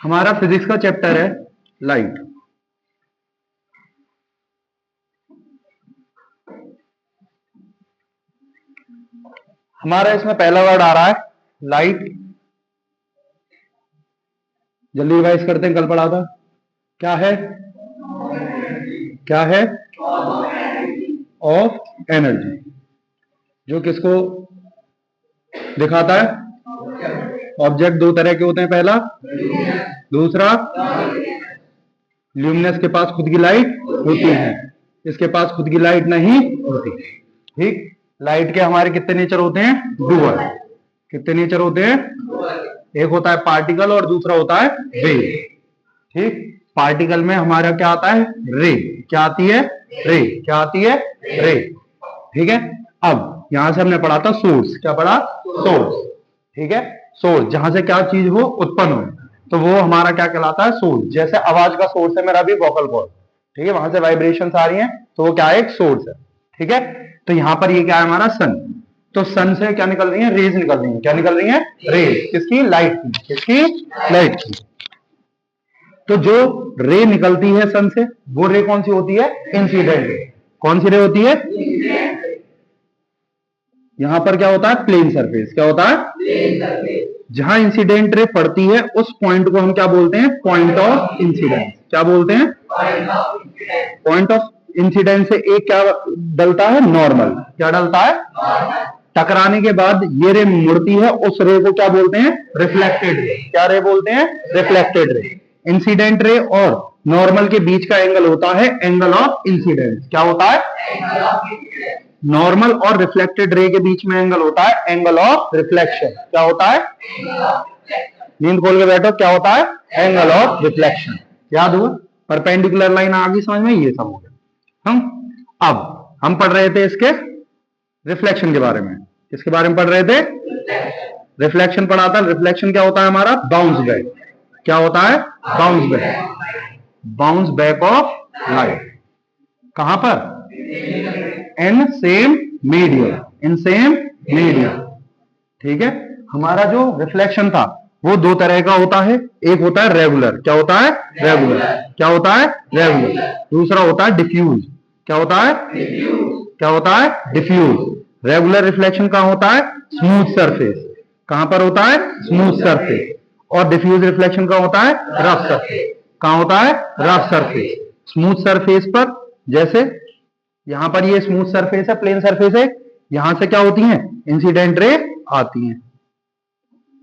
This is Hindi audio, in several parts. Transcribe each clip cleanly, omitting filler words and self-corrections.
हमारा फिजिक्स का चैप्टर है लाइट। हमारा इसमें पहला वर्ड आ रहा है लाइट। जल्दी रिवाइज करते हैं, कल पढ़ा था। क्या है? क्या है? Of energy. जो किसको दिखाता है? ऑब्जेक्ट दो तरह के होते हैं, पहला, दूसरा ल्यूमिनस के पास खुद की लाइट होती है, इसके पास खुद की लाइट नहीं होती। ठीक, लाइट के हमारे कितने नेचर होते हैं? डुअल। कितने नेचर होते हैं? एक होता है पार्टिकल और दूसरा होता है रे। ठीक, पार्टिकल में हमारा क्या आता है? रे। क्या आती है? रे। क्या आती है? रे। ठीक है, अब यहां से हमने पढ़ा था सोर्स। क्या पढ़ा? सोर्स। ठीक है, सोर्स जहां से क्या चीज हो उत्पन्न हो, तो वो हमारा क्या कहलाता है? सोर्स। जैसे आवाज का सोर्स है मेरा भी वोकल कॉर्ड, ठीक है, वहां से वाइब्रेशंस आ रही हैं, तो वो क्या है? एक सोर्स है। ठीक है, तो यहां पर ये क्या है? हमारा सन। तो सन से क्या निकल रही है? रेज निकल रही है। क्या निकल रही है? रेज। किसकी? लाइट की। किसकी? लाइट की। तो जो रे निकलती है सन से, वो रे कौन सी होती है? Incident ray. कौन सी रे होती है? यहां पर क्या होता है? Plane surface. क्या होता है? Plane surface. जहां इंसिडेंट रे पड़ती है उस पॉइंट को हम क्या बोलते हैं? Point of incidence. क्या बोलते हैं? पॉइंट ऑफ इंसिडेंस से एक क्या डलता है? नॉर्मल। क्या डलता है? टकराने के बाद ये रे मुड़ती है, उस रे को क्या बोलते हैं? Reflected ray. क्या रे बोलते हैं? Reflected ray. इंसिडेंट रे और नॉर्मल के बीच का एंगल होता है एंगल ऑफ इंसिडेंस। क्या होता है? नॉर्मल और रिफ्लेक्टेड रे के बीच में एंगल होता है एंगल ऑफ रिफ्लेक्शन। क्या होता है? नींद खोल के बैठो, क्या होता है? Angle of reflection. याद हुआ? परपेंडिकुलर लाइन आ गई समझ में? ये सब हो गया। अब हम पढ़ रहे थे इसके रिफ्लेक्शन के बारे में। किसके बारे में पढ़ रहे थे? रिफ्लेक्शन पढ़ा था। रिफ्लेक्शन क्या होता है हमारा? Bounce back. क्या होता है? Bounce back. Bounce back of light. कहां पर? In same medium. In same medium. ठीक है, हमारा जो रिफ्लेक्शन था वो दो तरह का होता है। एक होता है रेगुलर। क्या होता है? रेगुलर। क्या होता है? रेगुलर। दूसरा होता है डिफ्यूज। क्या होता है? क्या होता है? डिफ्यूज। रेगुलर रिफ्लेक्शन कहां होता है? Smooth surface. कहां पर होता है? Smooth surface. और डिफ्यूज रिफ्लेक्शन कहां होता है? Rough surface. कहां होता है? Rough surface. स्मूथ सरफेस पर, जैसे यहां पर ये स्मूथ सरफेस है, प्लेन सरफेस है, यहां से क्या होती है? इंसिडेंट रे आती हैं।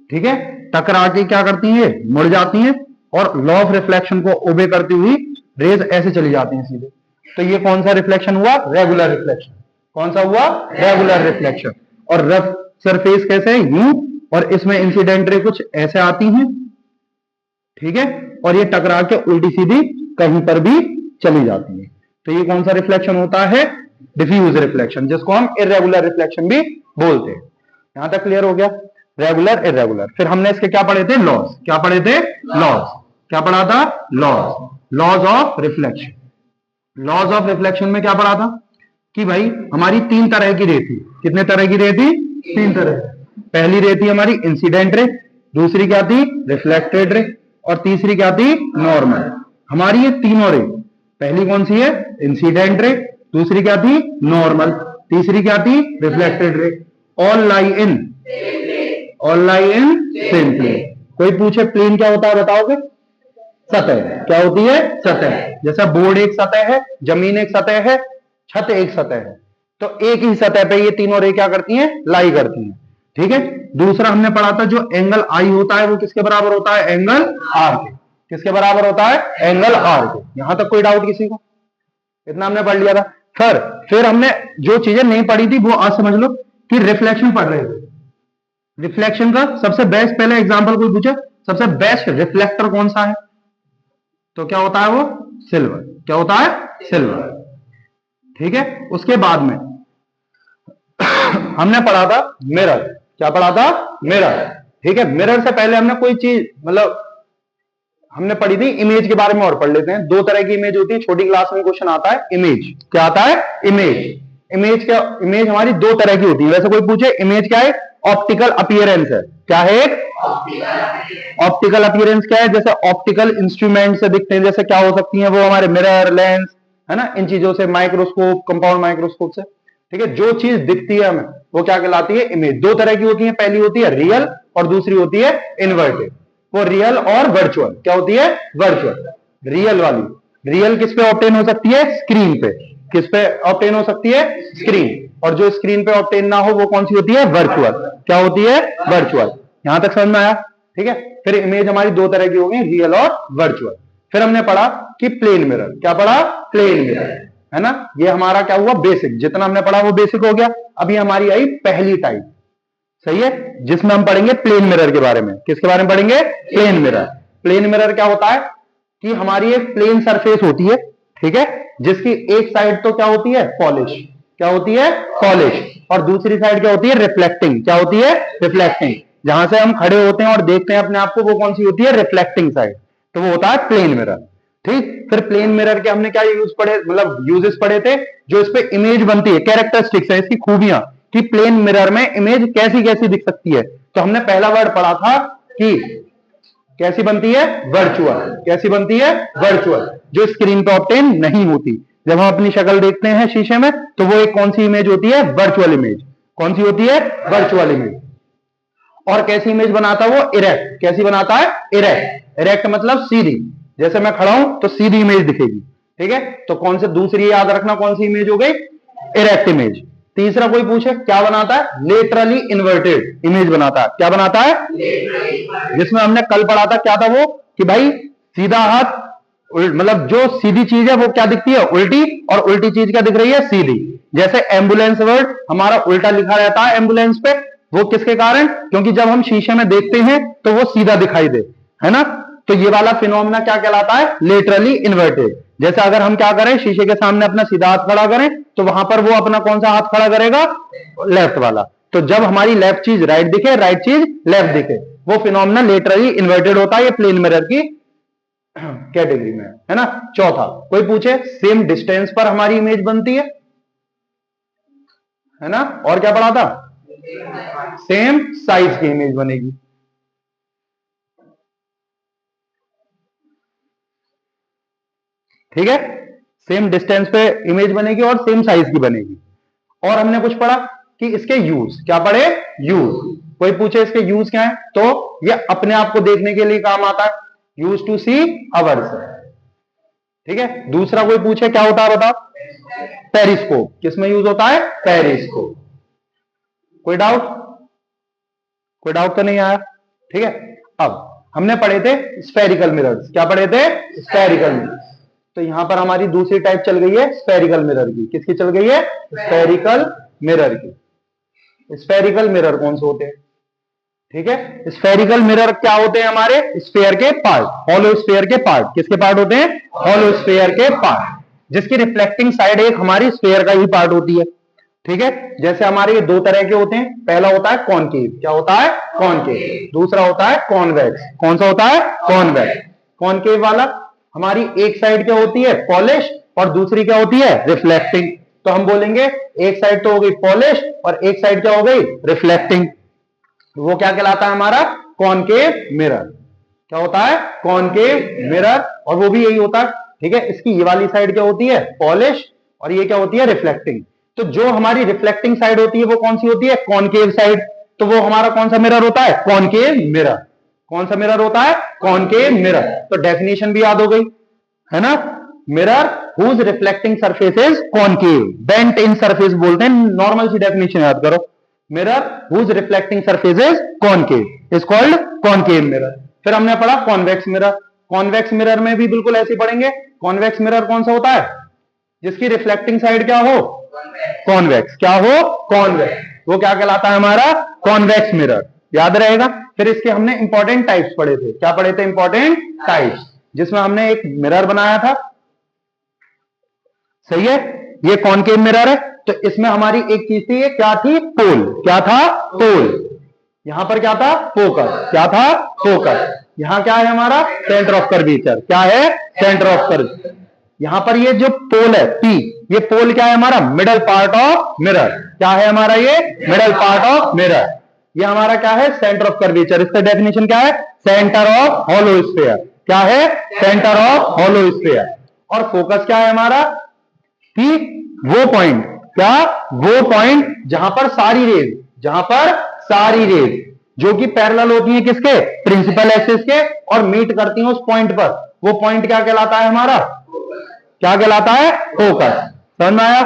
ठीक है, टकरा के क्या करती हैं? मुड़ जाती हैं और लॉ ऑफ रिफ्लेक्शन को ओबे करती हुई रेज ऐसे चली जाती हैं सीधे। तो ये कौन सा रिफ्लेक्शन हुआ? Regular reflection. कौन सा हुआ? Regular reflection. और रफ सरफेस कैसे? यूं। और इसमें इंसिडेंट रे कुछ ऐसे आती हैं। ठीक है, और ये टकरा के उल्टी सीधी कहीं पर भी चली जाती है। तो ये कौन सा रिफ्लेक्शन होता है? डिफ्यूज रिफ्लेक्शन, जिसको हम इर्रेगुलर रिफ्लेक्शन भी बोलते हैं। यहां तक क्लियर हो गया? Regular, irregular. फिर हमने इसके क्या पढ़े थे? लॉज। क्या पढ़े थे? लॉज। क्या पढ़ा था? Laws. Laws of reflection. Laws of reflection में क्या पढ़ा था? कि भाई हमारी तीन तरह की रे थी। कितने तरह की रे थी? तीन तरह। पहली रे थी हमारी इंसिडेंट रे, दूसरी क्या थी? रिफ्लेक्टेड रे, और तीसरी क्या थी? नॉर्मल। हमारी ये तीनों रे, पहली कौन सी है? इंसिडेंट रे, दूसरी क्या थी? नॉर्मल, तीसरी क्या थी? Reflected ray. All lie in same plane. कोई पूछे प्लेन क्या होता है, बताओगे? सतह। क्या होती है? सतह। जैसा बोर्ड एक सतह है, जमीन एक सतह है, छत एक सतह है, तो एक ही सतह पे ये तीनों रे क्या करती हैं? लाई करती हैं। ठीक है, दूसरा हमने पढ़ा था जो एंगल आई होता है वो किसके बराबर होता है? एंगल आर के। किसके बराबर होता है? एंगल आर के। यहां तक कोई डाउट किसी को? इतना हमने पढ़ लिया था। फिर हमने जो चीजें नहीं पढ़ी थी वो आज समझ लो कि रिफ्लेक्शन पढ़ रहे थे। रिफ्लेक्शन का सबसे बेस्ट, पहले एग्जांपल कोई पूछे सबसे बेस्ट रिफ्लेक्टर कौन सा है, तो क्या होता है वो? सिल्वर। क्या होता है? सिल्वर। ठीक है, उसके बाद में हमने पढ़ा था मिरर। क्या पढ़ा था? मिरर। ठीक है, मिरर से पहले हमने कोई चीज मतलब हमने पढ़ी थी इमेज के बारे में, और पढ़ लेते हैं। दो तरह की इमेज होती है, छोटी क्लास में क्वेश्चन आता है इमेज। क्या आता है? इमेज। इमेज क्या? इमेज हमारी दो तरह की होती है। वैसे कोई पूछे इमेज क्या है, ऑप्टिकल अपीयरेंस है। क्या है? एक ऑप्टिकल अपीयरेंस क्या है? जैसे ऑप्टिकल इंस्ट्रूमेंट से दिखते हैं, जैसे क्या हो सकती हैं वो हमारे मिरर, लेंस, है ना, इन चीजों से, माइक्रोस्कोप, कंपाउंड माइक्रोस्कोप से। ठीक है, जो चीज दिखती है हमें वो क्या कहलाती है? इमेज। दो तरह की होती है, पहली होती है रियल और दूसरी होती है इन्वर्टेड। वो रियल और वर्चुअल। क्या होती है? वर्चुअल। रियल वाली, रियल किस पे ऑब्टेन हो सकती है? स्क्रीन पे। किस पे ऑब्टेन हो सकती है? स्क्रीन। और जो स्क्रीन पे ऑब्टेन ना हो वो कौन सी होती है? वर्चुअल। क्या होती है? वर्चुअल। यहां तक समझ में आया? ठीक है, फिर इमेज हमारी दो तरह की हो गई, रियल और वर्चुअल। फिर हमने पढ़ा कि प्लेन मिरर। क्या पढ़ा? प्लेन मिरर, है ना। ये हमारा क्या हुआ? बेसिक। जितना हमने पढ़ा वो बेसिक हो गया। अभी हमारी आई पहली टाइप, सही है, जिसमें हम पढ़ेंगे प्लेन मिरर के बारे में। किसके बारे में पढ़ेंगे? Plane mirror. प्लेन मिरर क्या होता है कि हमारी एक प्लेन सरफेस होती है, ठीक है, जिसकी एक साइड तो क्या होती है? पॉलिश। क्या होती है? पॉलिश। और दूसरी साइड क्या होती है? रिफ्लेक्टिंग। क्या होती है? रिफ्लेक्टिंग। जहां से हम खड़े होते हैं और देखते हैं अपने आप को, वो कौन सी होती है? Reflecting side. तो वो होता है प्लेन मिरर। ठीक, फिर प्लेन मिरर के हमने क्या यूज पढ़े, मतलब यूजेस पढ़े थे, जो इस पे इमेज बनती है, कैरेक्टरिस्टिक्स है इसकी, खूबियां, कि प्लेन मिरर में इमेज कैसी कैसी दिख सकती है। तो हमने पहला वर्ड पढ़ा था कि कैसी बनती है? वर्चुअल। कैसी बनती है? वर्चुअल, जो स्क्रीन पे ऑब्टेन नहीं होती। जब हम अपनी शक्ल देखते हैं शीशे में तो वो एक कौन सी इमेज होती है? Virtual image. कौन सी होती है? Virtual image. और कैसी इमेज बनाता है वो? इरेक्ट। कैसी बनाता है? इरेक्ट। इरेक्ट मतलब सीधी। जैसे मैं खड़ा हूं तो सीधी इमेज दिखेगी। ठीक है, तो कौन से, दूसरी याद रखना, कौन सी इमेज हो गई? Erect image. तीसरा कोई पूछे क्या बनाता है? लेटरली इन्वर्टेड इमेज बनाता है। क्या बनाता है? जिसमें हमने कल पढ़ा था, क्या था वो, कि भाई सीधा हाथ, मतलब जो सीधी चीज है वो क्या दिखती है? उल्टी। और उल्टी चीज क्या दिख रही है? सीधी। जैसे एम्बुलेंस वर्ड हमारा उल्टा लिखा रहता है एम्बुलेंस पे, वो किसके कारण? क्योंकि जब हम शीशे में देखते हैं तो वो सीधा दिखाई दे, है ना। तो ये वाला फिनोमेना क्या कहलाता है? Laterally inverted. जैसे अगर हम क्या करें, शीशे के सामने अपना सीधा हाथ खड़ा करें तो वहां पर वो अपना कौन सा हाथ खड़ा करेगा? लेफ्ट वाला। तो जब हमारी लेफ्ट चीज राइट दिखे, राइट चीज लेफ्ट दिखे, वो फिनोमेना लेटरली इन्वर्टेड होता है। ये प्लेन मिरर की कैटेगरी में है ना। चौथा कोई पूछे, सेम डिस्टेंस पर हमारी इमेज बनती है ना। और क्या पढ़ा था? सेम साइज की इमेज बनेगी। ठीक है, सेम डिस्टेंस पे इमेज बनेगी और सेम साइज की बनेगी। और हमने कुछ पढ़ा कि इसके यूज, क्या पढ़े? यूज। कोई पूछे इसके यूज क्या है, तो ये अपने आप को देखने के लिए काम आता है, यूज टू सी अवर्स। ठीक है, दूसरा कोई पूछे क्या होता है बताओ? पेरिस्कोप। किसमें यूज होता है? पेरिस्कोप। कोई डाउट? कोई डाउट तो नहीं आया? ठीक है, अब हमने पढ़े थे स्फेरिकल मिरर्स। क्या पढ़े थे? Spherical mirrors. तो यहां पर हमारी दूसरी टाइप चल गई है स्फेरिकल मिरर की। किसकी चल गई है? स्फेरिकल मिरर की। स्फेरिकल मिरर कौन से होते हैं? ठीक है, स्फेरिकल मिरर क्या होते हैं? हमारे स्फेयर के पार्ट, हॉलो स्फेयर के पार्ट। किसके पार्ट होते हैं? हॉलो स्फेयर के पार्ट, जिसकी रिफ्लेक्टिंग साइड एक हमारी स्फेयर का ही पार्ट होती है। ठीक है, जैसे हमारे ये दो तरह के होते हैं। पहला होता है कॉनकेव। क्या होता है? कॉनकेव। दूसरा होता है कॉन्वेक्स। कौन सा होता है? कॉन्वेक्स। कॉनकेव वाला हमारी एक साइड क्या होती है? पॉलिश, और दूसरी क्या होती है? रिफ्लेक्टिंग। तो हम बोलेंगे एक साइड तो हो गई पॉलिश और एक साइड क्या हो गई? रिफ्लेक्टिंग। वो क्या कहलाता है? हमारा कॉनकेव मिरर। क्या होता है? Concave mirror. और वो भी यही होता है। ठीक है, इसकी ये वाली साइड क्या होती है? पॉलिश, और ये क्या होती है? रिफ्लेक्टिंग। तो जो हमारी रिफ्लेक्टिंग साइड होती है वो कौन सी होती है? Concave side. तो वो हमारा कौन सा मिरर होता है? Concave mirror. कौन सा मिरर होता है? Concave mirror. तो डेफिनेशन भी याद हो गई, है ना। Mirror whose reflecting surface is concave, bent in surface बोलते हैं। नॉर्मल सी डेफिनेशन याद करो, mirror whose reflecting surface is concave is called concave mirror. फिर हमने पढ़ा कॉन्वेक्स मिरर। कॉन्वेक्स मिरर में भी बिल्कुल ऐसे पढ़ेंगे। कॉन्वेक्स मिरर कौन सा होता है? जिसकी रिफ्लेक्टिंग साइड क्या हो? कॉन्वेक्स। क्या हो? कॉन्वेक्स। वो क्या कहलाता है? हमारा कॉन्वेक्स मिरर। याद रहेगा। फिर इसके हमने इंपॉर्टेंट टाइप्स पढ़े थे। क्या पढ़े थे? इंपॉर्टेंट टाइप्स, जिसमें हमने एक मिरर बनाया था, सही है, ये कॉनकेव मिरर है। तो इसमें हमारी एक चीज थी, ये क्या थी? पोल। क्या था? पोल। यहां पर क्या था? फोकस। क्या था? फोकस। यहां क्या है हमारा? Centre of curvature. क्या है? Centre of curvature. यहां पर ये जो पोल है पी, ये पोल क्या है हमारा? Middle part of mirror. क्या है हमारा? ये मिडल पार्ट ऑफ मिरर। ये हमारा क्या है, सेंटर ऑफ कर्वेचर। इसका डेफिनेशन क्या है, सेंटर ऑफ हॉलो स्फीयर। क्या है, सेंटर ऑफ हॉलो स्फीयर। और फोकस क्या है हमारा, कि वो पॉइंट, क्या, वो पॉइंट जहां पर सारी रेज, जहां पर सारी रेज जो कि पैरेलल होती हैं किसके, प्रिंसिपल एक्सिस के, और मीट करती हैं उस पॉइंट पर, वो पॉइंट क्या कहलाता है हमारा, क्या कहलाता है, फोकस। समझ में आया?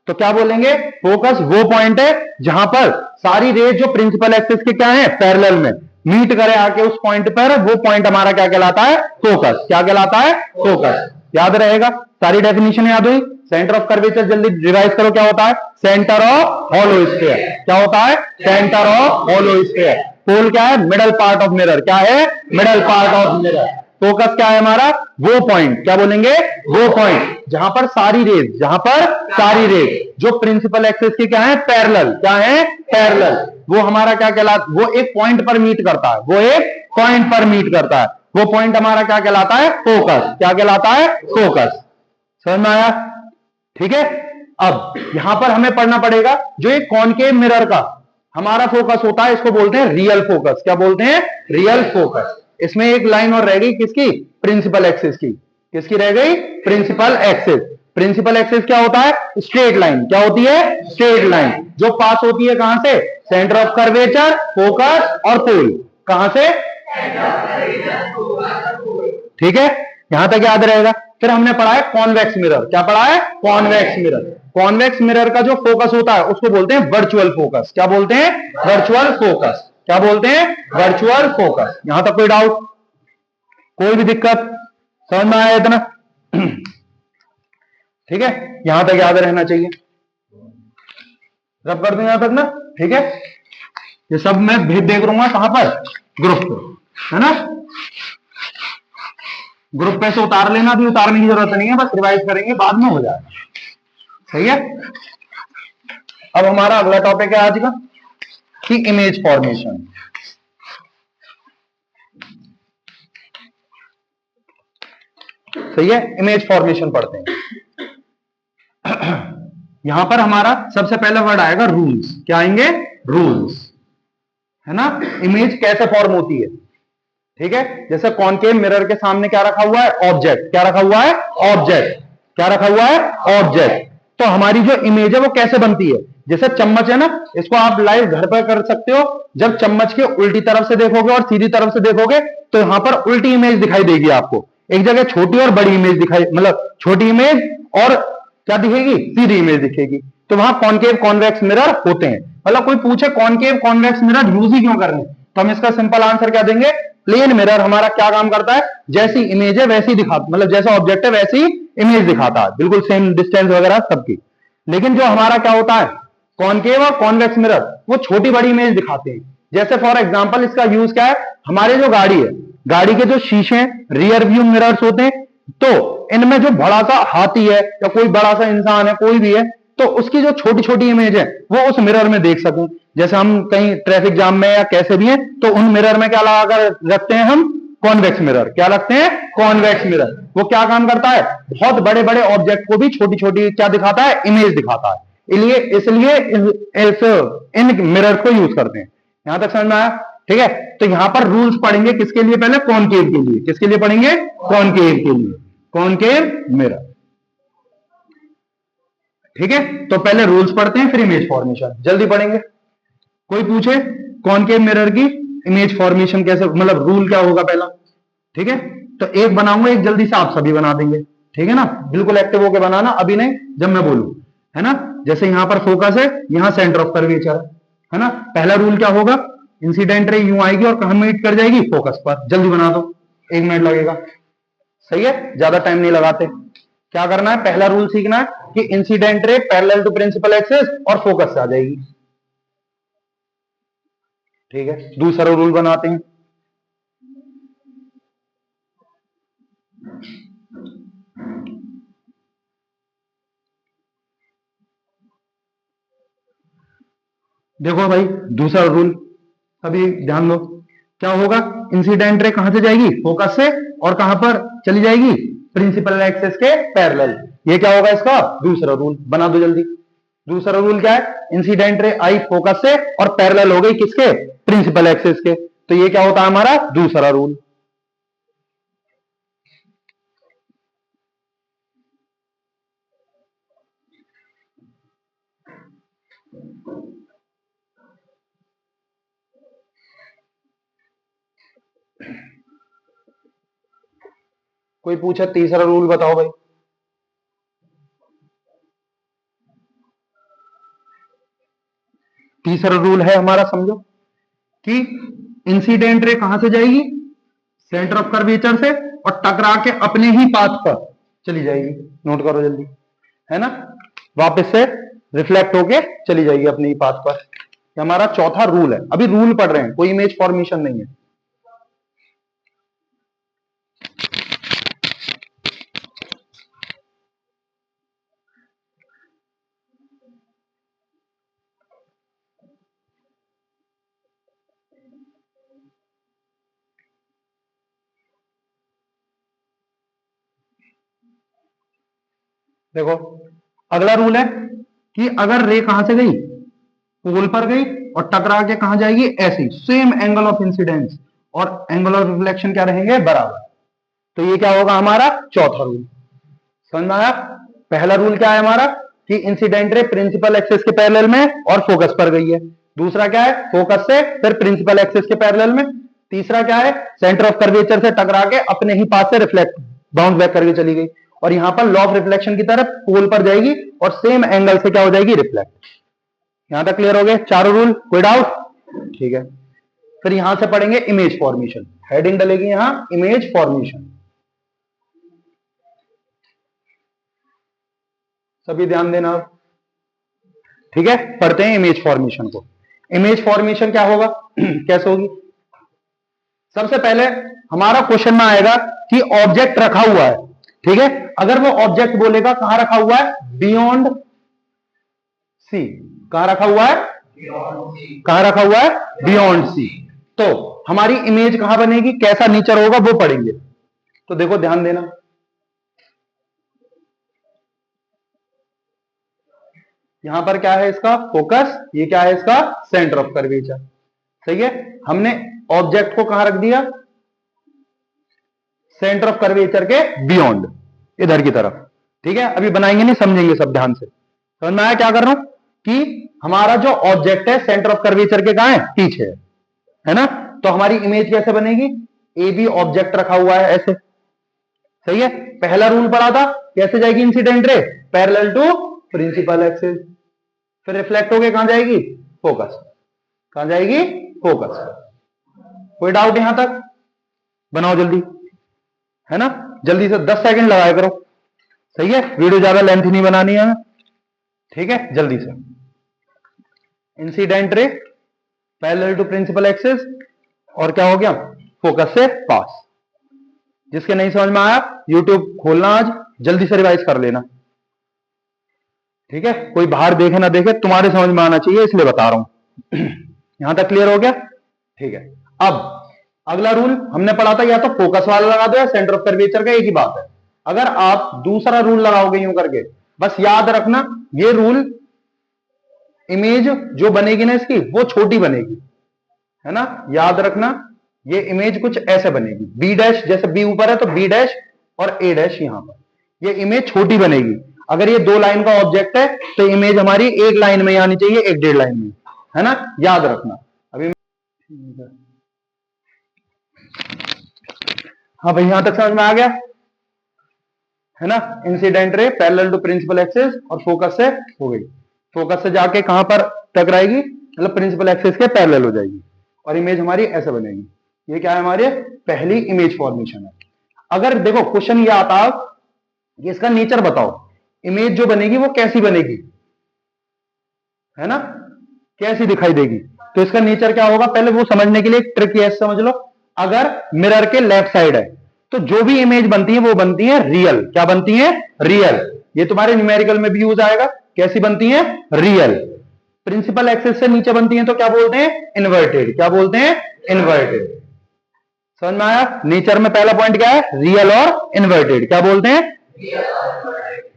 तो क्या बोलेंगे, फोकस वो पॉइंट है जहां पर सारी रेज जो प्रिंसिपल एक्सिस के क्या है, पैरेलल में मीट करे आके उस पॉइंट पर, वो पॉइंट हमारा क्या कहलाता है, फोकस। क्या कहलाता है, फोकस। याद रहेगा, सारी डेफिनेशन याद हुई। सेंटर ऑफ कर्वेचर जल्दी रिवाइज करो, क्या होता है, सेंटर ऑफ हॉलो स्फीयर। क्या होता है, सेंटर ऑफ हॉलो स्फीयर। पोल क्या है, मिडल पार्ट ऑफ मिरर। क्या है, middle part of mirror. Focus क्या है हमारा, वो पॉइंट, क्या बोलेंगे, वो पॉइंट जहां पर सारी रेज, जहां पर सारी रेज जो प्रिंसिपल एक्सिस के क्या है, पैरेलल, क्या है, पैरेलल, वो हमारा क्या कहलाता, वो एक पॉइंट पर मीट करता है, वो एक पॉइंट पर मीट करता है, वो पॉइंट हमारा क्या कहलाता है, फोकस। क्या कहलाता है, फोकस। समझ में आया? ठीक है। अब यहां पर हमें पढ़ना पड़ेगा, जो एक कॉनकेव मिरर का हमारा फोकस होता है, इसको बोलते हैं रियल फोकस। क्या बोलते हैं, रियल फोकस। इसमें एक लाइन और रह गई, किसकी, प्रिंसिपल एक्सिस की। किसकी रह गई, प्रिंसिपल एक्सिस। प्रिंसिपल एक्सिस क्या होता है, स्ट्रेट लाइन। क्या होती है, स्ट्रेट लाइन, जो पास होती है कहां से, सेंटर ऑफ कर्वेचर, फोकस और पोल। कहां से, ठीक है, यहां तक याद रहेगा। फिर हमने पढ़ा है कॉन्वेक्स मिरर। क्या पढ़ा है, कॉन्वेक्स मिरर। कॉन्वेक्स मिरर का जो फोकस होता है उसको बोलते हैं वर्चुअल फोकस। क्या बोलते हैं, वर्चुअल फोकस। क्या बोलते हैं, वर्चुअल फोकस। यहां तक कोई डाउट, कोई भी दिक्कत, समझ में आया इतना? ठीक है, यहां तक याद रहना चाहिए। रब कर दूं यहां तक ना, ठीक है। ये सब मैं भेज देख लूंगा कहां पर, ग्रुप पर, है ना। ग्रुप पे से उतार लेना, भी उतारने की जरूरत नहीं है, बस रिवाइज करेंगे, बाद में हो जाएगा। सही है। अब हमारा अगला टॉपिक है आज का, कि इमेज फॉर्मेशन। सही है, इमेज फॉर्मेशन पढ़ते हैं। यहां पर हमारा सबसे पहला वर्ड आएगा रूल्स। क्या आएंगे, रूल्स, है ना। इमेज कैसे फॉर्म होती है, ठीक है। जैसे कॉनकेव मिरर के सामने क्या रखा हुआ है, ऑब्जेक्ट। क्या रखा हुआ है, ऑब्जेक्ट। क्या रखा हुआ है, ऑब्जेक्ट। तो हमारी जो इमेज है वो कैसे बनती है, जैसे चम्मच है ना, इसको आप लाइव घर पर कर सकते हो। जब चम्मच के उल्टी तरफ से देखोगे और सीधी तरफ से देखोगे तो यहां पर उल्टी इमेज दिखाई देगी आपको। एक जगह छोटी और बड़ी इमेज दिखाई, मतलब छोटी इमेज और क्या दिखेगी, सीधी इमेज दिखेगी। तो वहां कॉनकेव कॉन्वेक्स मिरर होते हैं। मतलब कोई पूछे कॉनकेव कॉन्वेक्स मिरर यूज ही क्यों करने, तो हम इसका सिंपल आंसर क्या देंगे, प्लेन मिरर हमारा क्या काम करता है, जैसी इमेज है वैसी दिखाता, मतलब जैसा ऑब्जेक्ट है वैसी इमेज दिखाता है, बिल्कुल सेम डिस्टेंस वगैरह सबकी। लेकिन जो हमारा क्या होता है, कॉनकेव और कॉन्वेक्स मिरर, वो छोटी बड़ी इमेज दिखाते हैं। जैसे फॉर एग्जांपल इसका यूज क्या है, हमारे जो गाड़ी है, गाड़ी के जो शीशे हैं, रियर व्यू मिरर्स होते हैं, तो इनमें जो बड़ा सा हाथी है या कोई बड़ा सा इंसान है, कोई भी है, तो उसकी जो छोटी छोटी इमेज है वो उस मिरर में देख सकूं। जैसे हम कहीं ट्रैफिक जाम में या कैसे भी हैं, तो उन मिरर में क्या लगाकर रखते हैं हम, कॉन्वेक्स मिरर। क्या रखते हैं, कॉन्वेक्स मिरर। वो क्या काम करता है, बहुत बड़े बड़े ऑब्जेक्ट को भी छोटी छोटी क्या दिखाता है, इमेज दिखाता है। इसलिए इन मिरर को यूज करते हैं। यहां तक समझ में आया, ठीक है। तो यहां पर रूल्स पढ़ेंगे किसके लिए, पहले कॉनकेव के लिए। किसके लिए पढ़ेंगे, कॉनकेव के लिए, कॉनकेव मिरर, ठीक है। तो पहले रूल्स पढ़ते हैं, फिर इमेज फॉर्मेशन जल्दी पढ़ेंगे। कोई पूछे कॉनकेव मिरर की इमेज फॉर्मेशन कैसे, मतलब रूल क्या होगा पहला, ठीक है। तो एक बनाऊंगा, एक जल्दी से आप सभी बना देंगे, ठीक है ना। बिल्कुल एक्टिव होकर बनाना, अभी नहीं, जब मैं बोलूं, है ना। जैसे यहां पर फोकस है, यहां सेंटर ऑफ कर्वेचर है ना। पहला रूल क्या होगा, इंसिडेंट रे यूं आएगी और कहां मीट कर जाएगी, फोकस पर। जल्दी बना दो, 1 मिनट लगेगा। सही है, ज्यादा टाइम नहीं लगाते। क्या करना है, पहला रूल सीखना है कि incident ray parallel to principal axis और फोकस से आ जाएगी, ठीक है। दूसरा रूल बनाते हैं। देखो भाई, दूसरा रूल अभी ध्यान दो, क्या होगा, इंसिडेंट रे कहां से जाएगी, फोकस से, और कहां पर चली जाएगी, प्रिंसिपल एक्सिस के पैरेलल। ये क्या होगा इसका दूसरा रूल, बना दो जल्दी। दूसरा रूल क्या है, इंसिडेंट रे आई फोकस से और पैरेलल हो गई किसके, प्रिंसिपल एक्सिस के, तो ये क्या होता है हमारा दूसरा रूल। कोई पूछे तीसरा रूल बताओ भाई। तीसरा रूल है हमारा, समझो कि इंसिडेंट रे कहां से जाएगी, सेंटर ऑफ कर्वेचर से, और टकरा के अपने ही पाथ पर चली जाएगी, नोट करो जल्दी, है ना, वापस से रिफ्लेक्ट होके चली जाएगी अपने ही पाथ पर। ये हमारा चौथा रूल है। अभी रूल पढ़ रहे हैं, कोई इमेज फॉर्मेशन नहीं है। देखो अगला रूल है कि अगर रे कहां से गई, पोल पर गई और टकरा के कहां जाएगी, ऐसी सेम एंगल ऑफ इंसिडेंस और एंगल ऑफ रिफ्लेक्शन क्या रहेंगे, बराबर। तो ये क्या होगा हमारा चौथा रूल। समझ में आया। पहला रूल क्या है हमारा कि इंसिडेंट रे प्रिंसिपल एक्सिस के पैरेलल में और फोकस पर गई है। दूसरा क्या है, फोकस से फिर प्रिंसिपल एक्सिस के पैरेलल में। तीसरा क्या है, सेंटर ऑफ कर्वेचर से टकरा के अपने ही पास से रिफ्लेक्ट बाउंस बैक करके चली गई, और यहां पर लॉ ऑफ रिफ्लेक्शन की तरफ पोल पर जाएगी और सेम एंगल से क्या हो जाएगी, रिफ्लेक्ट। यहां तक क्लियर हो गए चारों रूल, कोई डाउट? ठीक है, फिर यहां से पढ़ेंगे इमेज फॉर्मेशन। हेडिंग डलेगी यहां इमेज फॉर्मेशन। सभी ध्यान देना, ठीक है। पढ़ते हैं इमेज फॉर्मेशन को। इमेज फॉर्मेशन क्या होगा कैसे होगी। सबसे पहले हमारा क्वेश्चन में आएगा कि ऑब्जेक्ट रखा हुआ है, ठीक है। अगर वो ऑब्जेक्ट बोलेगा कहां रखा हुआ है, बियॉन्ड सी। कहां रखा हुआ है, कहां रखा हुआ है, बियॉन्ड सी। तो हमारी इमेज कहां बनेगी, कैसा नेचर होगा वो पढ़ेंगे। तो देखो ध्यान देना, यहां पर क्या है इसका फोकस, ये क्या है इसका सेंटर ऑफ कर्वेचर, सही है। हमने ऑब्जेक्ट को कहां रख दिया, सेंटर ऑफ कर्वेचर के बियॉन्ड, इधर की तरफ, ठीक है। अभी बनाएंगे नहीं, समझेंगे सब ध्यान से। समझ में आया क्या कर रहा हूं कि हमारा जो ऑब्जेक्ट है सेंटर ऑफ कर्वेचर के कहां है, पीछे है ना। तो हमारी इमेज कैसे बनेगी, ए बी ऑब्जेक्ट रखा हुआ है ऐसे, सही है। पहला रूल पढ़ा था, कैसे जाएगी incident ray, parallel to principal axis, फिर रिफ्लेक्ट होके कहां जाएगी, फोकस। कहां जाएगी, फोकस। कोई डाउट यहां तक? बनाओ जल्दी, है ना, जल्दी से 10 सेकंड लगाया करो, सही है। वीडियो ज्यादा लेंथ नहीं बनानी है, ठीक है। जल्दी से incident ray parallel to principal axis, और क्या हो गया, फोकस से पास। जिसके नहीं समझ में आया यूट्यूब खोलना, आज जल्दी से रिवाइज कर लेना, ठीक है। कोई बाहर देखे ना देखे, तुम्हारे समझ में आना चाहिए, इसलिए बता रहा हूं। यहां तक क्लियर हो गया, ठीक है। अब अगला रूल हमने पढ़ा था, या तो फोकस वाला लगा दो या सेंटर ऑफ कर्वेचर का, एक ही बात है। अगर आप दूसरा रूल लगाओगे यूं करके, बस याद रखना ये रूल, इमेज जो बनेगी ना इसकी वो छोटी बनेगी, है ना। याद रखना ये इमेज कुछ ऐसे बनेगी, बी डैश, जैसे बी ऊपर है तो बी डैश और ए डैश यहां पर, ये इमेज छोटी बनेगी। अगर ये 2 लाइन का ऑब्जेक्ट है तो इमेज हमारी 1 लाइन में आनी चाहिए, 1-1.5 लाइन में, है ना, याद रखना। अभी हाँ भाई, यहां तक समझ में आ गया, है ना। Incident ray parallel to principal axis और फोकस से हो गई, फोकस से जाके कहां पर टकराएगी, मतलब प्रिंसिपल एक्सिस के पैरेलल हो जाएगी, और इमेज हमारी ऐसे बनेगी। ये क्या है, हमारी पहली इमेज फॉर्मेशन है। अगर देखो क्वेश्चन ये आता कि इसका नेचर बताओ, इमेज जो बनेगी वो कैसी बनेगी, है ना, कैसी दिखाई देगी। तो इसका नेचर क्या होगा, पहले वो समझने के लिए एक ट्रिक है, समझ लो। अगर मिरर के लेफ्ट साइड है तो जो भी इमेज बनती है वो बनती है रियल। क्या बनती है, रियल। ये तुम्हारे न्यूमेरिकल में भी यूज आएगा, कैसी बनती है, रियल। प्रिंसिपल एक्सिस से नीचे बनती है तो क्या बोलते हैं, इन्वर्टेड। क्या बोलते हैं, इन्वर्टेड। समझ में आया। नेचर में पहला पॉइंट क्या है, रियल और इन्वर्टेड, क्या बोलते हैं,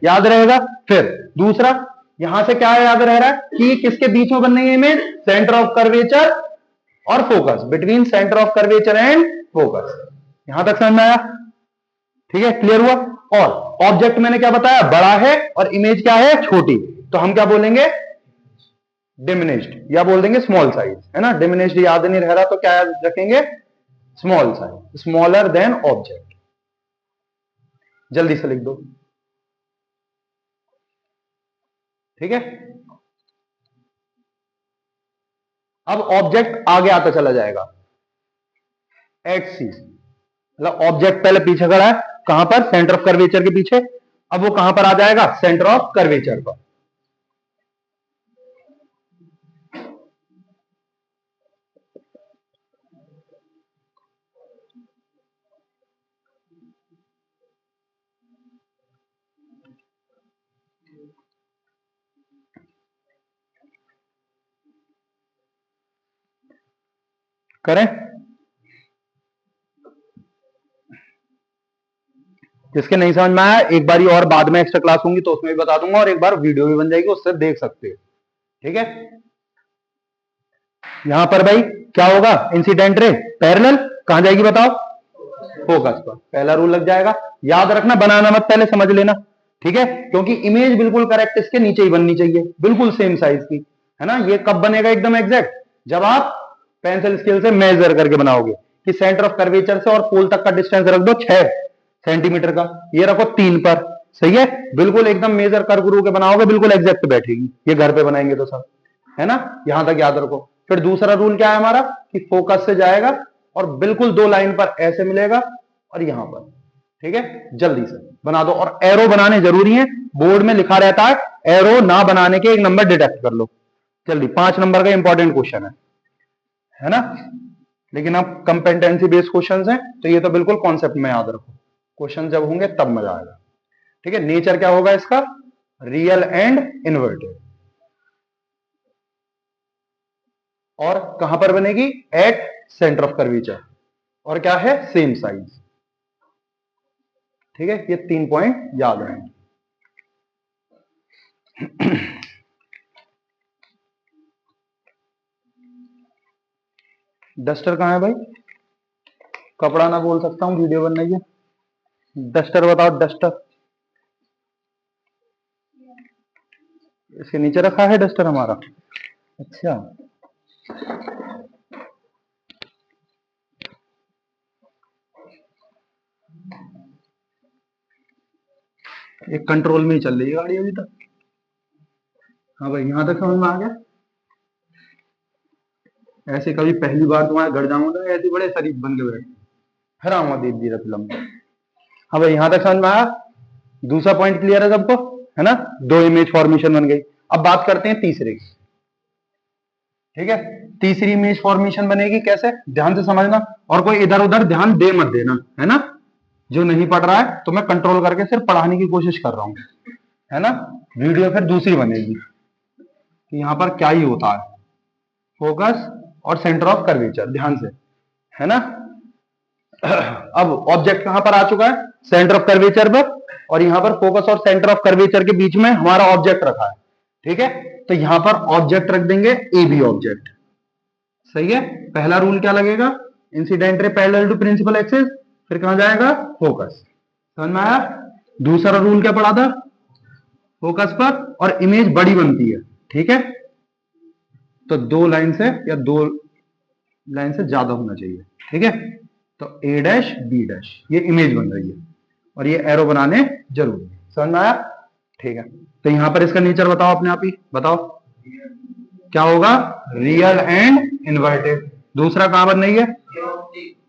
याद रहेगा। फिर दूसरा, यहां से क्या याद रह रहा है कि किसके बीच में बन रही है इमेज, सेंटर ऑफ कर्वेचर और focus, between centre of curvature and focus. यहां तक समझ में आया? ठीक है, क्लियर हुआ। और ऑब्जेक्ट मैंने क्या बताया, बड़ा है और इमेज क्या है, छोटी, तो हम क्या बोलेंगे, डिमिनिश्ड, या बोल देंगे स्मॉल साइज, है ना। डिमिनिश्ड याद नहीं रह रहा तो क्या याद रखेंगे, small size, smaller than object. जल्दी से लिख दो, ठीक है। अब ऑब्जेक्ट आगे आता चला जाएगा, एट सी, मतलब ऑब्जेक्ट पहले पीछे खड़ा है, कहां पर, सेंटर ऑफ कर्वेचर के पीछे। अब वो कहां पर आ जाएगा, सेंटर ऑफ कर्वेचर पर। करें, जिसके नहीं समझ में आया एक बारी और बाद में एक्स्ट्रा क्लास होंगी तो उसमें भी बता दूंगा, और एक बार वीडियो भी बन जाएगी, उससे देख सकते हो, ठीक है। यहां पर भाई क्या होगा, इंसिडेंट रे पैरेलल कहां जाएगी बताओ, फोकस पर, पहला रूल लग जाएगा। याद रखना, बनाना मत, पहले समझ लेना, ठीक है, क्योंकि इमेज बिल्कुल करेक्ट इसके नीचे ही बननी चाहिए, बिल्कुल सेम साइज की, है ना। ये कब बनेगा एकदम एग्जैक्ट, जब आप पेंसिल स्केल से मेजर करके बनाओगे कि सेंटर ऑफ कर्वेचर से और पोल तक का डिस्टेंस रख दो 6 सेंटीमीटर का, ये रखो 3 पर, सही है, बिल्कुल एकदम मेजर कर गुरु के बनाओगे, बिल्कुल एग्जैक्ट बैठेगी। ये घर पे बनाएंगे तो सब, है ना, यहां तक याद रखो। फिर दूसरा रूल क्या है हमारा, कि फोकस से जाएगा और बिल्कुल 2 लाइन पर ऐसे मिलेगा और यहां पर, ठीक है। जल्दी से बना दो, और एरो बनाने जरूरी है, बोर्ड में लिखा रहता है, एरो ना बनाने के 1 नंबर डिडक्ट कर लो। जल्दी, 5 नंबर का इंपॉर्टेंट क्वेश्चन है ना। लेकिन अब कंपेटेंसी बेस्ड क्वेश्चन है तो ये तो बिल्कुल कॉन्सेप्ट में याद रखो, क्वेश्चन जब होंगे तब मजा आएगा, ठीक है। नेचर क्या होगा इसका, रियल एंड इन्वर्टेड, और कहां पर बनेगी, एट सेंटर ऑफ कर्वेचर, और क्या है, सेम साइज, ठीक है। ये 3 पॉइंट याद रहेंगे। डस्टर कहां है भाई, कपड़ा ना बोल सकता हूं, वीडियो बन रही है। डस्टर बताओ, डस्टर इसके नीचे रखा है डस्टर हमारा, अच्छा। एक कंट्रोल में ही चल रही है गाड़ी अभी तक। हाँ भाई, यहां तक समझ में आ गया। ऐसे कभी पहली बार तुम्हारे घर जाऊंगा ऐसे बड़े शरीफ बन के बैठे, फिर आऊंगा दीदी रतलम। हाँ भाई, यहां तक समझ में आया। दूसरा पॉइंट क्लियर है सबको, है ना। 2 इमेज फॉर्मेशन बन गई। अब बात करते हैं तीसरे की, ठीक है। तीसरी इमेज फॉर्मेशन बनेगी कैसे, ध्यान से समझना, और कोई इधर उधर ध्यान दे मत देना, है ना। जो नहीं पढ़ रहा है तो मैं कंट्रोल करके सिर्फ पढ़ाने की कोशिश कर रहा हूं, है ना। वीडियो फिर दूसरी बनेगी कि यहां पर क्या ही होता है, फोकस और सेंटर ऑफ कर्वेचर, ध्यान से, है ना। अब ऑब्जेक्ट कहां पर आ चुका है, सेंटर ऑफ कर्वेचर पर, और यहां पर फोकस और सेंटर ऑफ कर्वेचर के बीच में हमारा ऑब्जेक्ट रखा है, ठीक है। तो यहां पर ऑब्जेक्ट रख देंगे ए बी ऑब्जेक्ट, सही है। पहला रूल क्या लगेगा, incident ray parallel to principal axis, फिर कहां जाएगा, फोकस, समझ में आया। दूसरा रूल क्या पढ़ा था, फोकस पर और इमेज बड़ी बनती है, ठीक है। तो 2 लाइन से या 2 लाइन से ज्यादा होना चाहिए, ठीक है। तो ए डैश बी डैश, ये इमेज बन रही है, और ये एरो बनाने जरूरी है, समझ में आया, ठीक है। तो यहां पर इसका नेचर बताओ, अपने आप ही बताओ क्या होगा, रियल एंड इन्वर्टेड। दूसरा कहां पर नहीं है,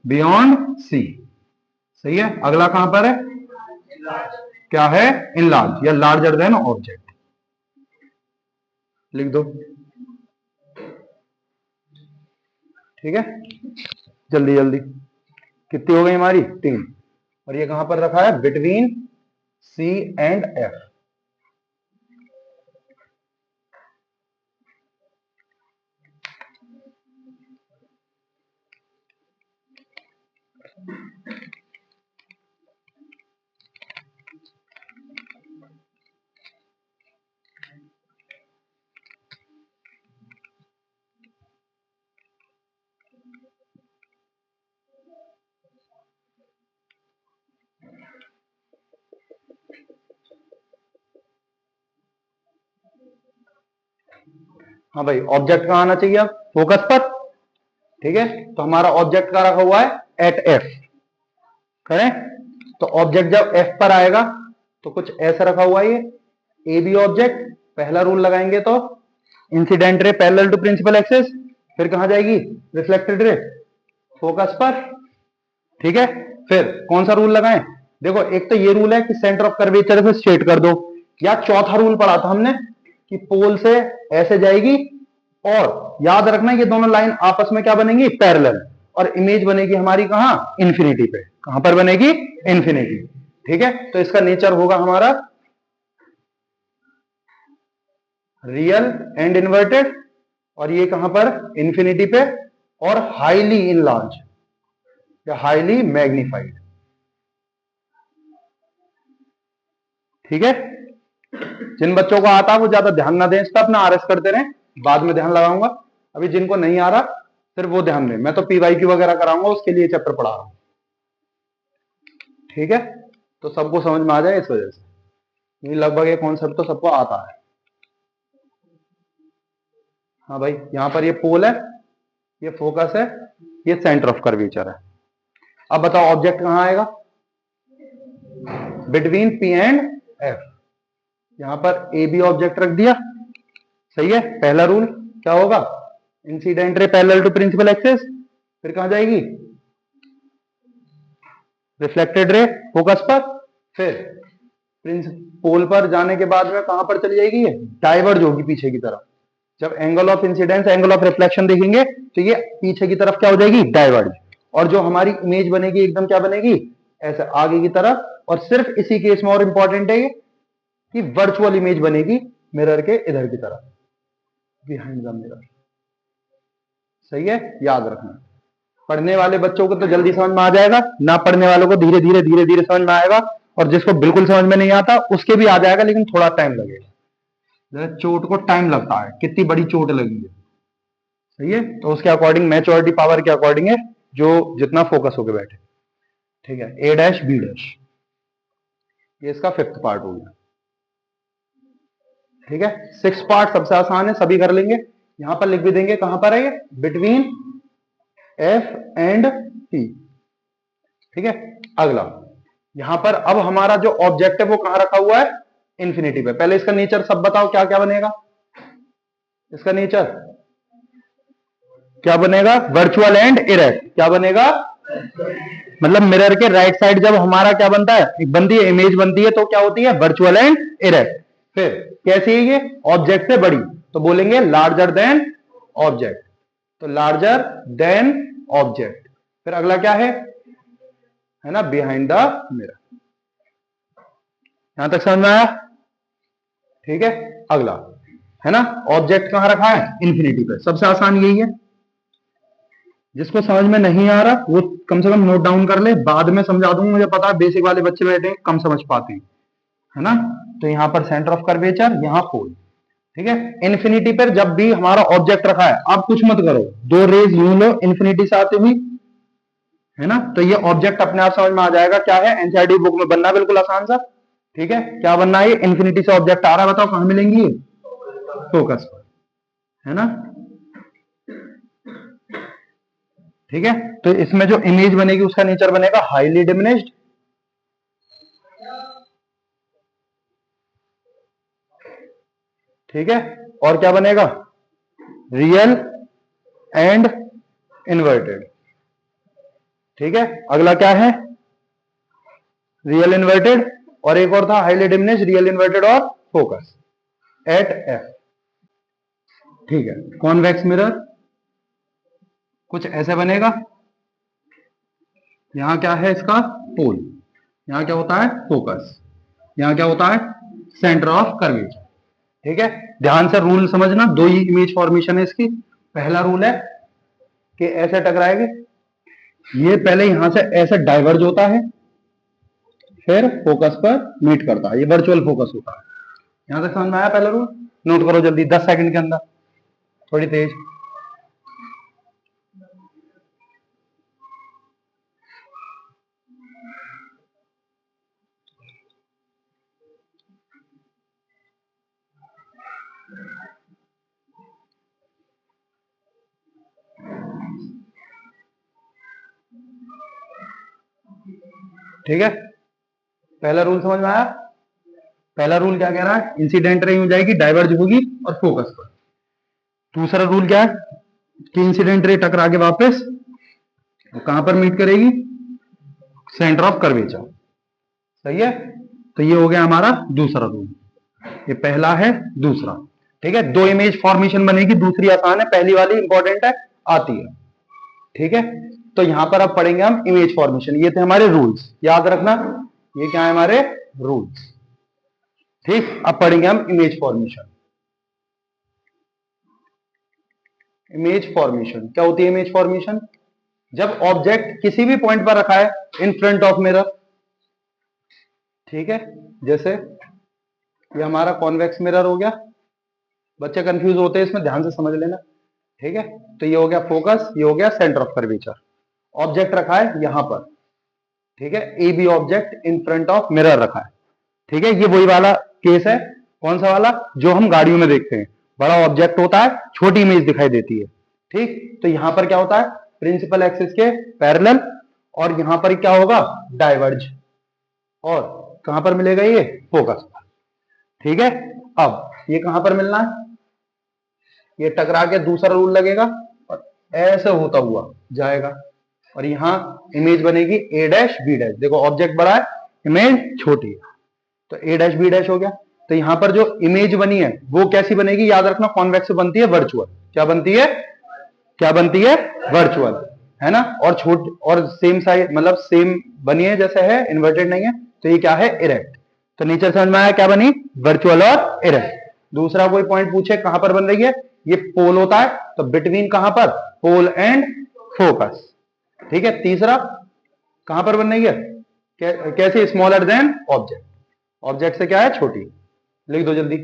बियॉन्ड सी, सही है। अगला कहां पर है, क्या है, इन लार्ज या लार्जर देन ऑब्जेक्ट, लिख दो, ठीक है। जल्दी जल्दी, कितनी हो गई हमारी, 3, और ये कहां पर रखा है, बिटवीन सी एंड एफ। हाँ भाई, ऑब्जेक्ट कहाँ आना चाहिए अब? फोकस पर। ठीक है, तो हमारा ऑब्जेक्ट का रखा हुआ है एट एफ, करें? तो ऑब्जेक्ट जब एफ पर आएगा तो कुछ ऐसा रखा हुआ है, ये ए बी ऑब्जेक्ट। पहला रूल लगाएंगे तो incident ray parallel to principal axis, फिर कहां जाएगी? रिफ्लेक्टेड रे फोकस पर। ठीक है, फिर कौन सा रूल लगाएं? देखो, एक तो ये रूल है कि सेंटर ऑफ कर्वेचर से स्ट्रेट कर दो, या चौथा रूल पढ़ा था हमने कि पोल से ऐसे जाएगी, और याद रखना ये दोनों लाइन आपस में क्या बनेंगी? पैरेलल, और इमेज बनेगी हमारी कहां? इन्फिनिटी पे। कहां पर बनेगी? इन्फिनिटी। ठीक है, तो इसका नेचर होगा हमारा रियल एंड इन्वर्टेड, और ये कहां पर? इन्फिनिटी पे, और हाईली इनलार्ज या हाईली मैग्निफाइड। ठीक है, जिन बच्चों को आता है वो ज्यादा ध्यान ना दें इस पर, अपना आरएस करते रहें, बाद में ध्यान लगाऊंगा। अभी जिनको नहीं आ रहा सिर्फ वो ध्यान दें, मैं तो पीवाईक्यू वगैरह कराऊंगा, उसके लिए चैप्टर पढ़ा रहा हूं। ठीक है, तो सबको समझ में आ जाए इस वजह से, ये लगभग ये कॉन्सेप्ट तो सबको आता है। हाँ भाई, यहां पर ये पोल है, ये फोकस है, ये सेंटर ऑफ कर्वेचर है। अब बताओ ऑब्जेक्ट कहां आएगा? Between P and F. यहां पर ए बी ऑब्जेक्ट रख दिया, सही है। पहला रूल क्या होगा? Incident ray parallel to principal axis, फिर कहां जाएगी? रिफ्लेक्टेड रे फोकस पर, फिर पोल पर जाने के बाद में कहां पर चली जाएगी? ये डाइवर्ज होगी पीछे की तरफ। जब angle of incidence angle of reflection देखेंगे तो ये पीछे की तरफ क्या हो जाएगी? डाइवर्ज। और जो हमारी इमेज बनेगी एकदम क्या बनेगी? ऐसे आगे की तरफ। और सिर्फ इसी केस में और इंपॉर्टेंट है ये कि वर्चुअल इमेज बनेगी मिरर के इधर की तरफ, बिहाइंड द मिरर। सही है, याद रखना। पढ़ने वाले बच्चों को तो जल्दी समझ में आ जाएगा, ना पढ़ने वालों को धीरे धीरे धीरे धीरे समझ में आएगा, और जिसको बिल्कुल समझ में नहीं आता उसके भी आ जाएगा, लेकिन थोड़ा टाइम लगेगा। जरा चोट को टाइम लगता है, कितनी बड़ी चोट लगी है, सही है, तो उसके अकॉर्डिंग मैच्योरिटी पावर के अकॉर्डिंग है, जो जितना फोकस होकर बैठे। ठीक है, ए डैश बी डैश, ये इसका फिफ्थ पार्ट हो गया। ठीक है, सिक्स पार्ट सबसे आसान है, सभी कर लेंगे। यहां पर लिख भी देंगे, कहां पर है ये? Between F and T. ठीक है, अगला यहां पर अब हमारा जो ऑब्जेक्ट है वो कहां रखा हुआ है? इन्फिनिटी पे। पहले इसका नेचर सब बताओ, क्या क्या बनेगा इसका नेचर? क्या बनेगा? Virtual and erect. क्या बनेगा? मतलब मिरर के राइट साइड जब हमारा क्या बनता है? एक बनती है, इमेज बनती है, तो क्या होती है? Virtual and erect. फिर कैसी है ये? ऑब्जेक्ट से बड़ी, तो बोलेंगे लार्जर देन ऑब्जेक्ट। तो लार्जर देन ऑब्जेक्ट। फिर अगला क्या है ना? Behind the mirror. यहां तक समझ में आया? ठीक है, अगला है ना, ऑब्जेक्ट कहां रखा है? इन्फिनिटी पे। सबसे आसान यही है, जिसको समझ में नहीं आ रहा वो कम से कम नोट डाउन कर ले, बाद में समझा दूंगा। मुझे पता है बेसिक वाले बच्चे बैठे हैं, कम समझ पाते हैं, है ना। तो यहां पर सेंटर ऑफ कर्वेचर, यहां पोल। ठीक है, इन्फिनिटी पर जब भी हमारा ऑब्जेक्ट रखा है, आप कुछ मत करो, दो रेज यूं लो इन्फिनिटी से आती हुई, है ना, तो ये ऑब्जेक्ट अपने आप समझ में आ जाएगा क्या है। एनसीईआरटी बुक में बनना बिल्कुल आसान सा। ठीक है, क्या बनना है? इन्फिनिटी से ऑब्जेक्ट आ रहा है, बताओ कहां मिलेंगी? फोकस पर, है ना। ठीक है, तो इसमें जो इमेज बनेगी उसका नेचर बनेगा हाईली डिमिनिश्ड। ठीक है, और क्या बनेगा? Real and inverted. ठीक है, अगला क्या है? रियल इन्वर्टेड, और एक और था हाईली डिमिनिश्ड, रियल इन्वर्टेड और फोकस एट एफ। ठीक है, कॉन्वेक्स मिरर कुछ ऐसे बनेगा। यहां क्या है इसका? पोल। यहां क्या होता है? फोकस। यहां क्या होता है? Centre of curvature. ठीक है, ध्यान से रूल समझना, दो ही इमेज फॉर्मेशन है इसकी। पहला रूल है कि ऐसे टकराएंगे, ये पहले यहां से ऐसे डाइवर्ज होता है, फिर फोकस पर मीट करता है, ये वर्चुअल फोकस होता है। यहां तक समझ में आया पहला रूल? नोट करो जल्दी, 10 सेकंड के अंदर, थोड़ी तेज। ठीक है, पहला रूल समझ में आया। पहला रूल क्या कह रहा है, इंसिडेंट रे हो जाएगी, डाइवर्ज होगी और फोकस पर। दूसरा रूल क्या है कि इंसिडेंट रे टकरा के वापस कहां पर मीट करेगी, सेंटर ऑफ कर्वेचर। सही है, तो ये हो गया हमारा दूसरा रूल, ये पहला है दूसरा। ठीक है, दो इमेज फॉर्मेशन बनेगी, दूसरी आसान है, पहली वाली इंपॉर्टेंट है, आती है। ठीक है, तो यहां पर अब पढ़ेंगे हम इमेज फॉर्मेशन। ये थे हमारे रूल्स, याद रखना ये क्या है हमारे रूल्स। ठीक, अब पढ़ेंगे हम इमेज फॉर्मेशन। इमेज फॉर्मेशन क्या होती है, इमेज फॉर्मेशन जब ऑब्जेक्ट किसी भी पॉइंट पर रखा है इन फ्रंट ऑफ मिरर। ठीक है, जैसे ये हमारा कॉन्वेक्स मिरर हो गया, बच्चे कंफ्यूज होते हैं इसमें, ध्यान से समझ लेना। ठीक है, तो ये हो गया फोकस, ये हो गया सेंटर ऑफ कर्वेचर। ऑब्जेक्ट रखा है यहां पर, ठीक है, A B object in front of mirror रखा है। ठीक है, ये वही वाला केस है, कौन सा वाला, जो हम गाड़ियों में देखते हैं, बड़ा ऑब्जेक्ट होता है, छोटी इमेज दिखाई देती है। ठीक, तो यहां पर क्या होता है, प्रिंसिपल एक्सिस के पैरेलल, और यहां पर क्या होगा, डाइवर्ज, और कहां पर मिलेगा ये, फोकस पर। ठीक है, अब ये कहां पर मिलना है, ये टकरा के दूसरा रूल लगेगा और ऐसे होता हुआ जाएगा, और यहां इमेज बनेगी ए डैश बी डैश। देखो ऑब्जेक्ट बड़ा है, इमेज छोटी है, तो ए डैश बी डैश हो गया। तो यहां पर जो इमेज बनी है वो कैसी बनेगी, याद रखना, कॉन्वेक्स बनती है वर्चुअल। क्या बनती है, क्या बनती है, वर्चुअल, है ना। और छोट और सेम साइज, मतलब सेम बनी है जैसे है, इन्वर्टेड नहीं है, तो ये क्या है, इरेक्ट। तो नेचर समझ में आया, क्या बनी, वर्चुअल और इरेक्ट। दूसरा कोई पॉइंट पूछे कहां पर बन रही है, ये पोल होता है, तो बिटवीन कहां पर, पोल एंड फोकस। ठीक है, तीसरा कहां पर बन रही है, कैसे, स्मॉलर देन ऑब्जेक्ट, ऑब्जेक्ट से क्या है, छोटी। लिख दो जल्दी,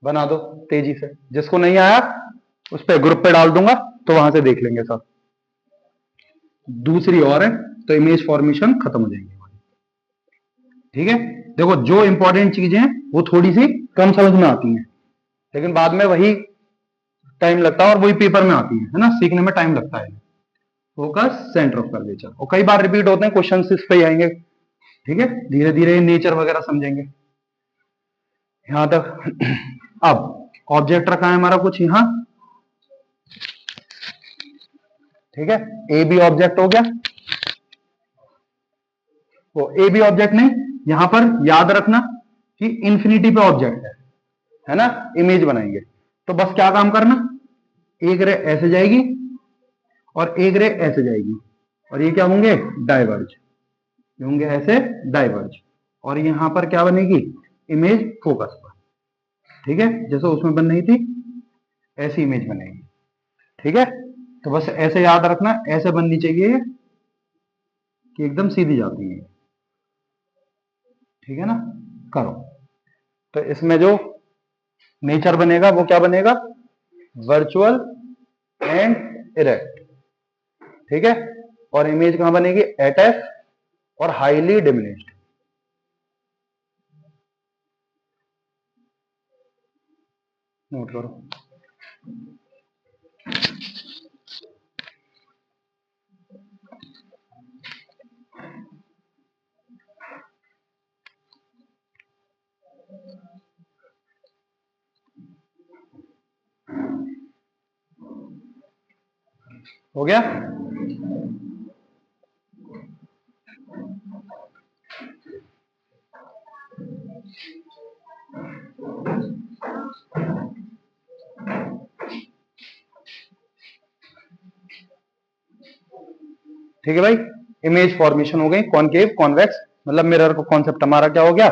बना दो तेजी से, जिसको नहीं आया उस पर ग्रुप पे डाल दूंगा, तो वहां से देख लेंगे सब। दूसरी और है, तो इमेज फॉर्मेशन खत्म हो जाएगी। ठीक है, देखो जो इंपॉर्टेंट चीजें वो थोड़ी सी कम समझ में आती हैं, लेकिन बाद में वही टाइम लगता है और वही पेपर में आती है ना, सीखने में टाइम लगता है। फोकस, सेंटर ऑफ कर्वेचर, और कई बार रिपीट होते हैं, क्वेश्चन इस पे आएंगे। ठीक है, धीरे धीरे नेचर वगैरह समझेंगे यहां तक। अब ऑब्जेक्ट रखा है हमारा कुछ यहां, ठीक है, ए बी ऑब्जेक्ट हो गया, वो ए बी ऑब्जेक्ट नहीं, यहां पर याद रखना कि इंफिनिटी पे ऑब्जेक्ट है ना, इमेज बनाएंगे। तो बस क्या काम करना, एक रे ऐसे जाएगी और एक रे ऐसे जाएगी, और ये क्या होंगे, डाइवर्ज, ये होंगे ऐसे डाइवर्ज, और यहां पर क्या बनेगी, इमेज फोकस पर। ठीक है, जैसे उसमें बन रही थी ऐसी इमेज बनेगी। ठीक है, तो बस ऐसे याद रखना, ऐसे बननी चाहिए कि एकदम सीधी जाती है। ठीक है ना, करो। तो इसमें जो नेचर बनेगा वो क्या बनेगा, वर्चुअल एंड इरेक्ट। ठीक है, और इमेज कहां बनेगी, एट एफ और हाईली डिमिनिश्ड। नोट करो। हो गया, ठीक है भाई, इमेज फॉर्मेशन हो गई, कॉनकेव कॉन्वेक्स, मतलब मिरर को कॉन्सेप्ट हमारा क्या हो गया,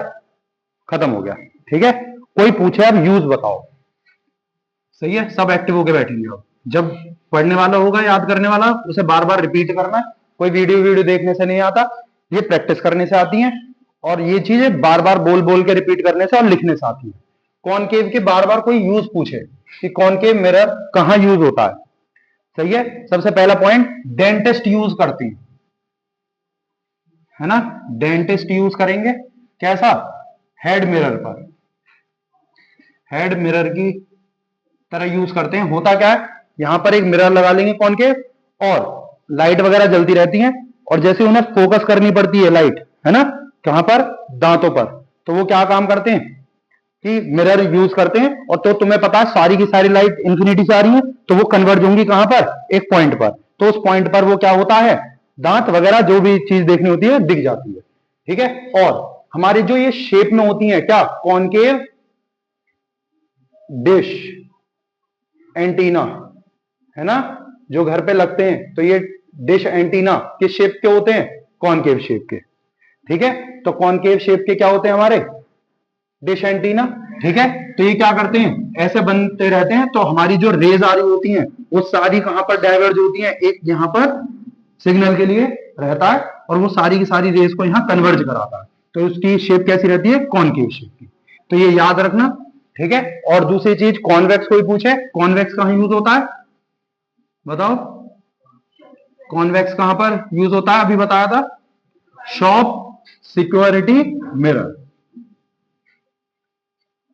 खत्म हो गया। ठीक है, कोई पूछे अब यूज बताओ, सही है, सब एक्टिव होके बैठेंगे। अब जब पढ़ने वाला होगा, याद करने वाला, उसे बार बार रिपीट करना है। कोई वीडियो वीडियो देखने से नहीं आता, ये प्रैक्टिस करने से आती है, और ये चीजें बार बार बोल बोल के रिपीट करने से और लिखने से आती है। कॉनकेव के बार बार कोई यूज पूछे कि कॉनकेव मिरर कहां यूज होता है, सही है, सबसे पहला पॉइंट, डेंटिस्ट यूज करते हैं, है ना, डेंटिस्ट यूज करेंगे, कैसा, हेड मिरर पर, हेड मिरर की तरह यूज करते हैं। होता क्या है, यहां पर एक मिरर लगा लेंगे कॉनकेव, और लाइट वगैरह जलती रहती है, और जैसे उन्हें फोकस करनी पड़ती है लाइट, है ना, कहां पर, दांतों पर, तो वो क्या काम करते हैं कि मिरर यूज करते हैं। और तो तुम्हें पता है सारी की सारी लाइट इंफिनिटी से आ रही है, तो वो कन्वर्ज होंगी कहां पर, एक पॉइंट पर, तो उस पॉइंट पर वो क्या होता है, दांत वगैरह जो भी चीज देखनी होती है दिख जाती है, ठीक है। और हमारी जो ये शेप में होती है क्या, कॉनकेव डिश एंटीना, है ना, जो घर पे लगते हैं, तो ये डिश एंटीना किस शेप के होते हैं, कॉनकेव शेप के, ठीक है। तो कॉनकेव शेप के क्या होते हैं हमारे, डिश एंटीना, ठीक है। तो ये क्या करते हैं, ऐसे बनते रहते हैं, तो हमारी जो रेज आ रही होती हैं वो सारी कहां पर डाइवर्ज होती हैं, एक यहां पर सिग्नल के लिए रहता है, और वो सारी की सारी रेज को यहां कन्वर्ज कराता है, तो उसकी शेप कैसी रहती है, कॉनकेव शेप की। तो ये याद रखना, ठीक है। और दूसरी चीज, कॉन्वेक्स कोई पूछे, कॉन्वेक्स कहां यूज होता है, बताओ, कॉन्वेक्स कहां पर यूज होता है, अभी बताया था, शॉप सिक्योरिटी मिरर।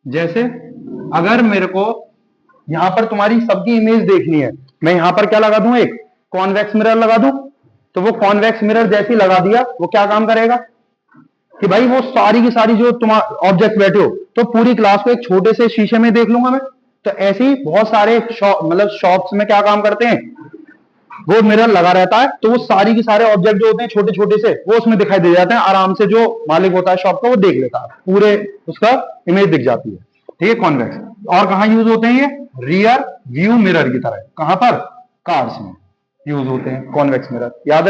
जैसे अगर मेरे को यहां पर तुम्हारी सबकी इमेज देखनी है, मैं यहां पर क्या लगा दूं, एक कॉन्वेक्स मिरर लगा दूं, तो वो कॉन्वेक्स मिरर जैसे ही लगा दिया वो क्या काम करेगा कि भाई वो सारी की सारी जो तुम ऑब्जेक्ट बैठे हो, तो पूरी क्लास को एक छोटे से शीशे में देख लूंगा मैं। तो ऐसे ही बहुत सारे मतलब शॉप्स में क्या काम करते हैं, वो मिरर लगा रहता है, तो वो सारी की सारे ऑब्जेक्ट जो होते हैं छोटे छोटे से, वो उसमें दिखाई दे जाते हैं आराम से, जो मालिक होता है शॉप का वो देख लेता है, पूरे उसका इमेज दिख जाती है, ठीक है, कॉन्वेक्स। और कहां यूज होते हैं ये, रियर व्यू मिरर की तरह, कहां पर, कार्स में यूज होते हैं कॉन्वेक्स मिरर, याद